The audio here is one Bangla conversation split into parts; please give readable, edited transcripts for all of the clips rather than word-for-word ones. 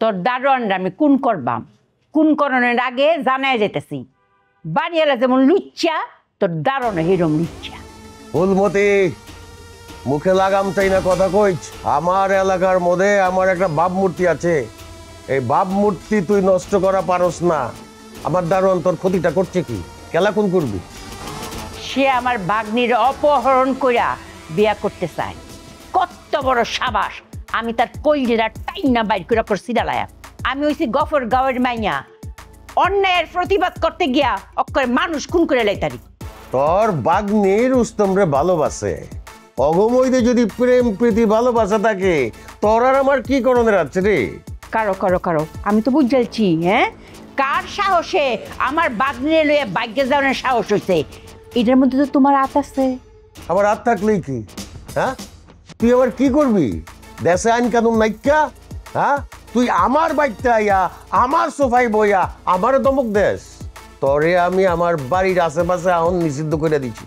তোর দারোয়ানরা আমি খুন করবাম, খুন করণের আগে জানায় যেতেছি। বাড়িওয়ালা যেমন লুচ্চা, তোর দারোয়ান হিরম লুচ্চা। ফুলমতি, মুখে লাগাম চাই না কথা কইছ। আমার এলাকার মধ্যে আমার একটা বাপ মূর্তি আছে, এই বাপ মূর্তি তুই নষ্ট করা পারস না। আমার দারোয়ান তোর ক্ষতিটা করছে কি? কেলা খুন করবি? সে আমার বাগ্নির অপহরণ কইরা বিয়া করতে চায়। কত বড় সাবাস! আমি তার কইলেরা টাইনা বাইর করে করছি ডালায়া। আমি হইছি গফর গাঁয়ের মাইয়া, অন্যায়ের প্রতিবাদ করতে গিয়া অক্ষরে মানুষ খুন করে লাইতারি। তোর বাগ্নি রুস্তম রে ভালোবাসে, অগমইতে যদি প্রেম প্রীতি ভালোবাসা থাকে, তোর আর আমার কি করণের আছে রে? কারো কারো কারো আমি তো বুঝাইছি। হ্যাঁ, কার সাহসে আমার বাগ্নিরে লইয়া বাইকে যাওয়ার সাহস হইছে? এটার মধ্যে তো তোমার হাত আছে। আমার হাত থাকলেই কি? হ্যাঁ, তুই আবার কি করবি? দেশে আইন কানুন নাইকা? হ্যাঁ, তুই আমার বাইকটা আইয়া আমার সোফায় বইয়া আমার দমক দেশ। তরে আমি আমার বাড়ির আশেপাশে এখন নিষিদ্ধ করে দিচ্ছি।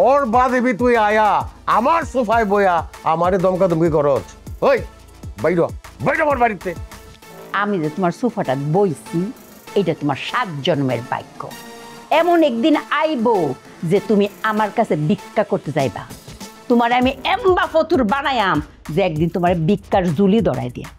ওর বাদেবি তুই আয়া আমার সোফায় বইয়া আমারে দমকা দমকি করছ। ওই বাইর বাইর আমার বাড়িতে। আমি যে তোমার সোফাটা বইছি, এটা তোমার 7 জন্মের ভাগ্য। এমন একদিন আইবো যে তুমি আমার কাছে ভিক্ষা করতে যাইবা। তোমার আমি এম্বা ফতুর বানায়াম যে একদিন তোমার ভিক্ষার জুলি ধরাই দিয়া।